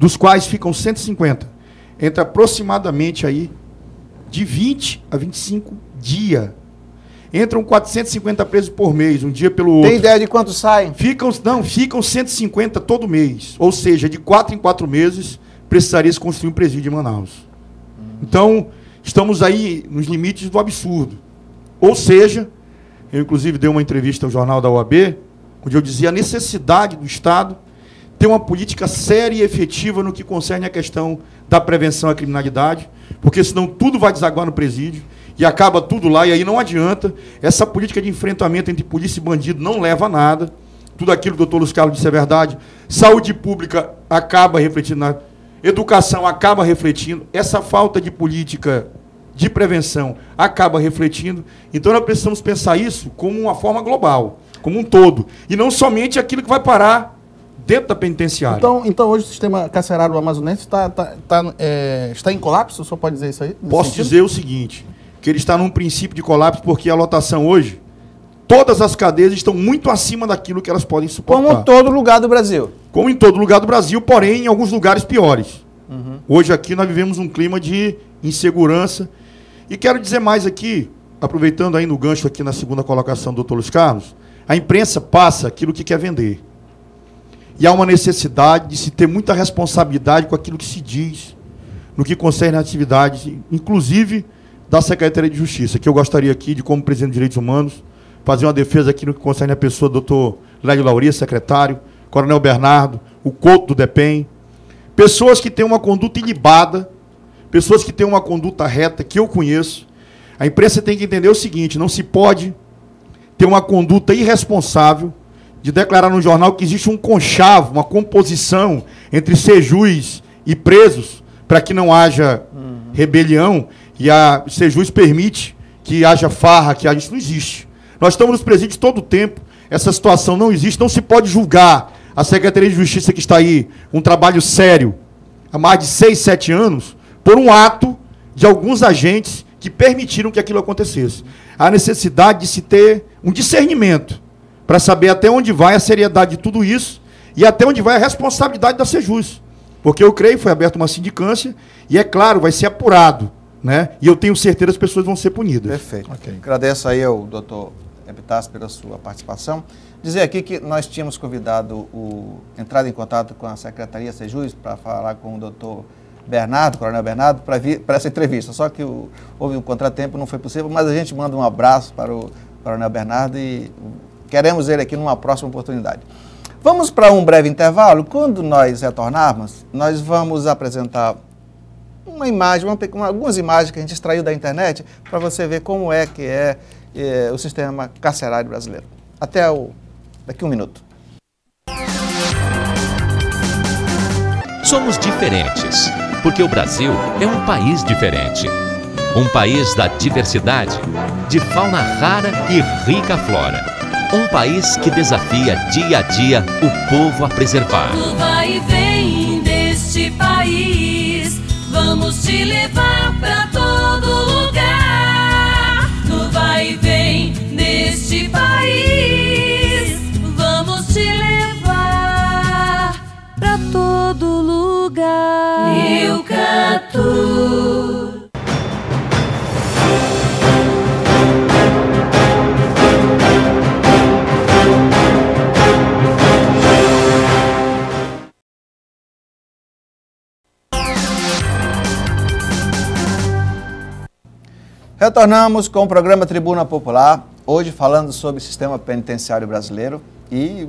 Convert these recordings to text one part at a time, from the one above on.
dos quais ficam 150, entre aproximadamente aí de 20 a 25 dias. Entram 450 presos por mês, um dia pelo outro. Tem ideia de quantos saem? Ficam 150 todo mês. Ou seja, de 4 em 4 meses, precisaria se construir um presídio em Manaus. Então, estamos aí nos limites do absurdo. Ou seja, eu inclusive dei uma entrevista ao jornal da OAB, onde eu dizia a necessidade do Estado ter uma política séria e efetiva no que concerne a questão da prevenção à criminalidade, porque senão tudo vai desaguar no presídio, e acaba tudo lá, e aí não adianta. Essa política de enfrentamento entre polícia e bandido não leva a nada. Tudo aquilo que o doutor Luiz Carlos disse é verdade. Saúde pública acaba refletindo na educação, acaba refletindo. Essa falta de política de prevenção acaba refletindo. Então nós precisamos pensar isso como uma forma global, como um todo, e não somente aquilo que vai parar dentro da penitenciária. Então hoje o sistema carcerário amazonense está em colapso? O senhor pode dizer isso aí? Posso dizer o seguinte, que ele está num princípio de colapso, porque a lotação hoje, todas as cadeias estão muito acima daquilo que elas podem suportar. Como em todo lugar do Brasil. Como em todo lugar do Brasil, porém em alguns lugares piores. Hoje aqui nós vivemos um clima de insegurança. E quero dizer mais aqui, aproveitando aí no gancho aqui na segunda colocação do doutor Luiz Carlos, a imprensa passa aquilo que quer vender. E há uma necessidade de se ter muita responsabilidade com aquilo que se diz, no que concerne a atividade, inclusive da Secretaria de Justiça, que eu gostaria aqui, de como presidente de Direitos Humanos, fazer uma defesa aqui no que concerne a pessoa do doutor Lédio Lauria, secretário, Coronel Bernardo, o Couto do DEPEN, pessoas que têm uma conduta ilibada, pessoas que têm uma conduta reta, que eu conheço. A imprensa tem que entender o seguinte, não se pode ter uma conduta irresponsável de declarar no jornal que existe um conchavo, uma composição entre sejus e presos, para que não haja rebelião, e a sejus permite que haja farra, que haja... Isso não existe. Nós estamos nos presídios todo o tempo, essa situação não existe, não se pode julgar a Secretaria de Justiça que está aí, um trabalho sério, há mais de 6, 7 anos, por um ato de alguns agentes que permitiram que aquilo acontecesse. Há necessidade de se ter um discernimento para saber até onde vai a seriedade de tudo isso e até onde vai a responsabilidade da Sejus. Porque eu creio que foi aberta uma sindicância e, é claro, vai ser apurado, né? E eu tenho certeza que as pessoas vão ser punidas. Perfeito. Okay. Agradeço aí ao doutor Epitácio pela sua participação. Dizer aqui que nós tínhamos convidado entrado em contato com a Secretaria Sejus para falar com o doutor Bernardo, Coronel Bernardo, para essa entrevista. Só que houve um contratempo, não foi possível, mas a gente manda um abraço para o Coronel Bernardo e queremos ele aqui numa próxima oportunidade. Vamos para um breve intervalo. Quando nós retornarmos, nós vamos apresentar uma imagem, algumas imagens que a gente extraiu da internet para você ver como é que é o sistema carcerário brasileiro. Até daqui um minuto. Somos diferentes, porque o Brasil é um país diferente. Um país da diversidade, de fauna rara e rica flora. Um país que desafia dia a dia o povo a preservar. No vai e vem deste país, vamos te levar pra todo lugar. No vai e vem deste país, vamos te levar pra todo lugar. Eucatur. Retornamos com o programa Tribuna Popular, hoje falando sobre o sistema penitenciário brasileiro e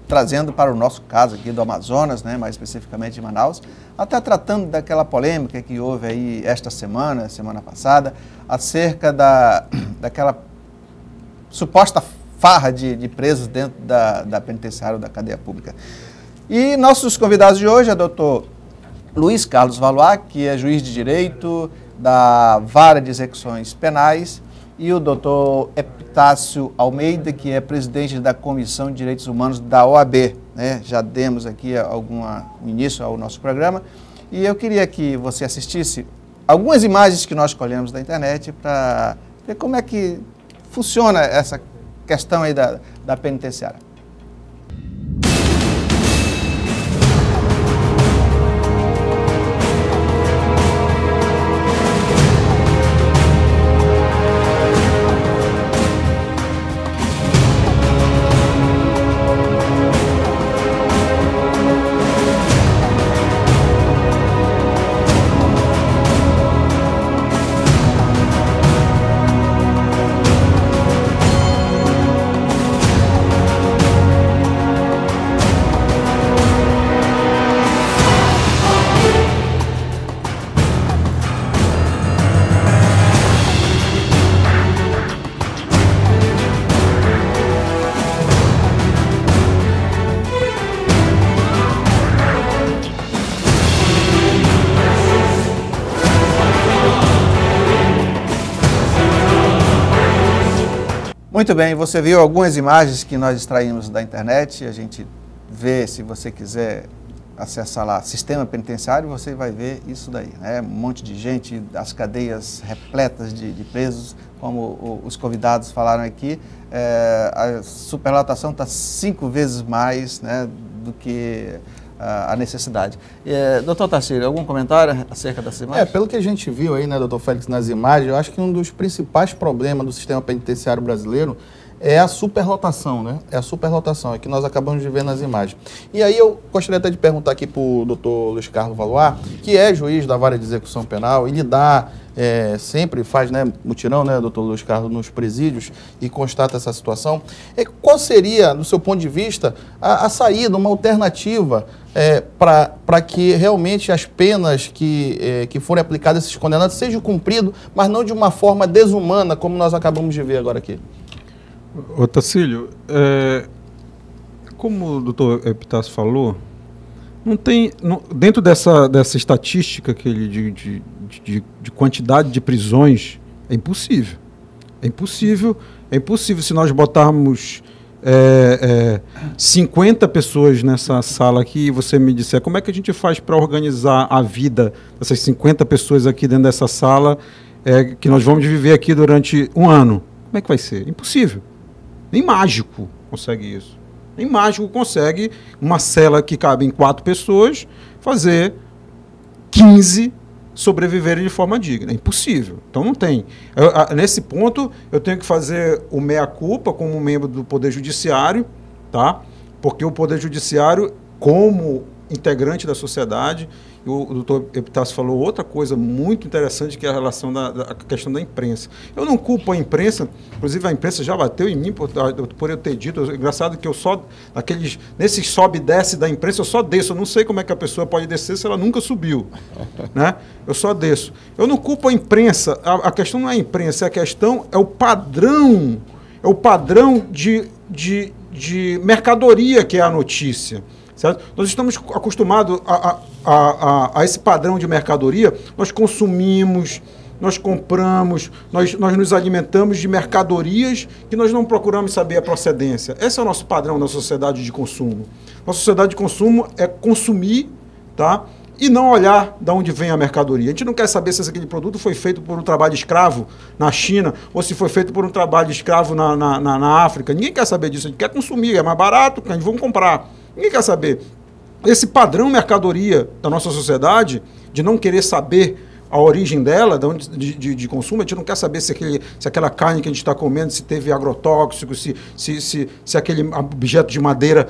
trazendo para o nosso caso aqui do Amazonas, né, mais especificamente de Manaus, até tratando daquela polêmica que houve aí esta semana passada, acerca daquela suposta farra de presos dentro da penitenciária da cadeia pública. E nossos convidados de hoje é o doutor Luiz Carlos Valois, que é juiz de direito da Vara de Execuções Penais, e o doutor Epitácio Almeida, que é presidente da Comissão de Direitos Humanos da OAB, né? Já demos aqui um início ao nosso programa, e eu queria que você assistisse algumas imagens que nós escolhemos da internet para ver como é que funciona essa questão aí da penitenciária. Muito bem, você viu algumas imagens que nós extraímos da internet, a gente vê, se você quiser acessar lá, sistema penitenciário, você vai ver isso daí, né? Um monte de gente, as cadeias repletas de presos, como os convidados falaram aqui, a superlotação está 5 vezes mais, né, do que a necessidade. Doutor Tarcísio, algum comentário acerca dessa imagem? Pelo que a gente viu aí, né, doutor Félix, nas imagens, eu acho que um dos principais problemas do sistema penitenciário brasileiro é a superlotação, né? É a superlotação, é que nós acabamos de ver nas imagens. E aí eu gostaria até de perguntar aqui para o doutor Luiz Carlos Valois, que é juiz da Vara de Execução Penal, ele dá, sempre faz, né, mutirão, né, doutor Luiz Carlos, nos presídios e constata essa situação. Qual seria, do seu ponto de vista, a saída, uma alternativa para que realmente as penas que forem aplicadas a esses condenados sejam cumpridas, mas não de uma forma desumana, como nós acabamos de ver agora aqui? Ô Tacílio, como o doutor Epitácio falou, não tem, dentro dessa estatística que ele, de quantidade de prisões, é impossível. É impossível se nós botarmos 50 pessoas nessa sala aqui e você me disser como é que a gente faz para organizar a vida dessas 50 pessoas aqui dentro dessa sala, que nós vamos viver aqui durante um ano. Como é que vai ser? Impossível. Nem mágico consegue isso. Nem mágico consegue uma cela que cabe em 4 pessoas fazer 15 sobreviverem de forma digna. É impossível. Então não tem. Nesse ponto, eu tenho que fazer o meia-culpa como membro do Poder Judiciário, tá? Porque o Poder Judiciário, como integrante da sociedade, o doutor Epitácio falou outra coisa muito interessante, que é a relação da questão da imprensa. Eu não culpo a imprensa, inclusive a imprensa já bateu em mim por eu ter dito. Engraçado que eu só, nesse sobe e desce da imprensa, eu só desço. Eu não sei como é que a pessoa pode descer se ela nunca subiu. Né? Eu só desço. Eu não culpo a imprensa, a questão não é a imprensa, a questão é o padrão, de mercadoria que é a notícia. Certo? Nós estamos acostumados a esse padrão de mercadoria. Nós consumimos, nós compramos, nós nos alimentamos de mercadorias que nós não procuramos saber a procedência. Esse é o nosso padrão na sociedade de consumo. Nossa sociedade de consumo é consumir, tá? E não olhar de onde vem a mercadoria. A gente não quer saber se aquele produto foi feito por um trabalho escravo na China ou se foi feito por um trabalho escravo na África. Ninguém quer saber disso. A gente quer consumir, é mais barato, a gente vamos comprar. Ninguém quer saber. Esse padrão mercadoria da nossa sociedade, de não querer saber a origem dela, de consumo, a gente não quer saber se aquela carne que a gente está comendo, se teve agrotóxico, se aquele objeto de madeira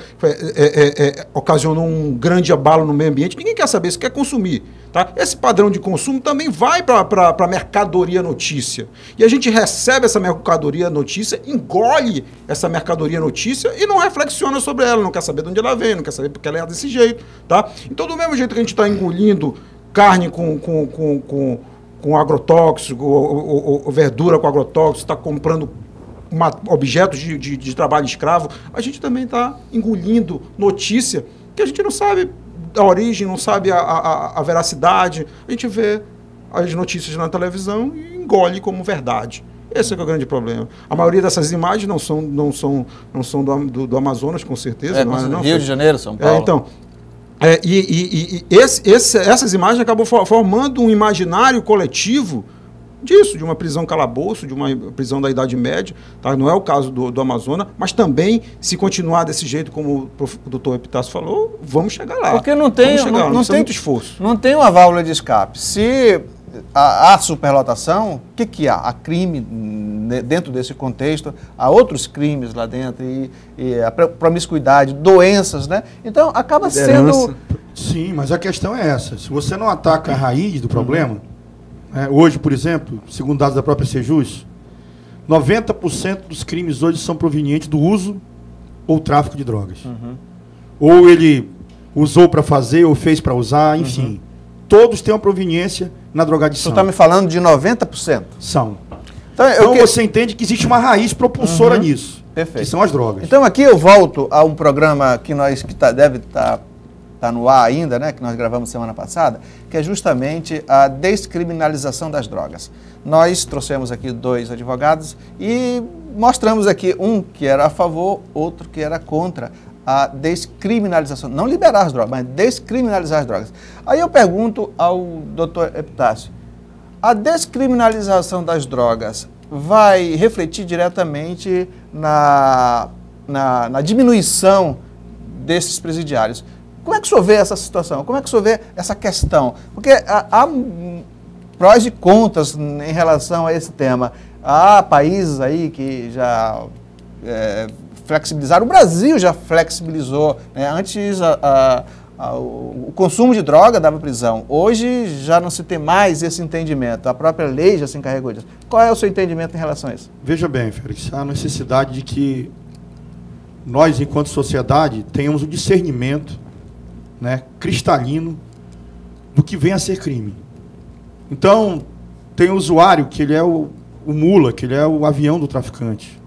ocasionou um grande abalo no meio ambiente. Ninguém quer saber, isso quer consumir. Tá? Esse padrão de consumo também vai para a mercadoria notícia. E a gente recebe essa mercadoria notícia, engole essa mercadoria notícia e não reflexiona sobre ela, não quer saber de onde ela vem, não quer saber porque ela é desse jeito. Tá? Então, do mesmo jeito que a gente está engolindo carne com agrotóxico, ou verdura com agrotóxico, está comprando objetos de trabalho escravo, a gente também está engolindo notícia que a gente não sabe a origem, não sabe a veracidade. A gente vê as notícias na televisão e engole como verdade. Esse é o grande problema. A maioria dessas imagens não são do Amazonas, com certeza. Rio de Janeiro, São Paulo. Então, essas imagens acabam formando um imaginário coletivo disso, de uma prisão calabouço, de uma prisão da Idade Média, tá? Não é o caso do Amazonas, mas também, se continuar desse jeito, como o doutor Epitácio falou, vamos chegar lá. Porque não tem muito esforço. Não tem uma válvula de escape. Se há superlotação, o que há? Há crime dentro desse contexto, há outros crimes lá dentro, e a promiscuidade, doenças, né? Então, acaba sendo... Sim, mas a questão é essa. Se você não ataca a raiz do problema, hoje, por exemplo, segundo dados da própria Sejus, 90% dos crimes hoje são provenientes do uso ou tráfico de drogas. Ou ele usou para fazer, ou fez para usar, enfim. Todos têm uma proveniência na drogadição. Você está me falando de 90%? São. Então você entende que existe uma raiz propulsora nisso. Perfeito. Que são as drogas. Então aqui eu volto a um programa que deve estar está no ar ainda, né, que nós gravamos semana passada, que é justamente a descriminalização das drogas. Nós trouxemos aqui 2 advogados e mostramos aqui um que era a favor, outro que era contra a descriminalização, não liberar as drogas, mas descriminalizar as drogas. Aí eu pergunto ao doutor Epitácio, a descriminalização das drogas vai refletir diretamente na diminuição desses presidiários? Como é que o senhor vê essa situação? Como é que o senhor vê essa questão? Porque há prós e contras em relação a esse tema. Há países aí que já flexibilizaram, o Brasil já flexibilizou, né? Antes o consumo de droga dava prisão. Hoje já não se tem mais esse entendimento. A própria lei já se encarregou disso. Qual é o seu entendimento em relação a isso? Veja bem, Félix, há necessidade de que nós, enquanto sociedade, tenhamos um discernimento, né, cristalino do que vem a ser crime. Então, tem o usuário que ele é o mula, que ele é o avião do traficante.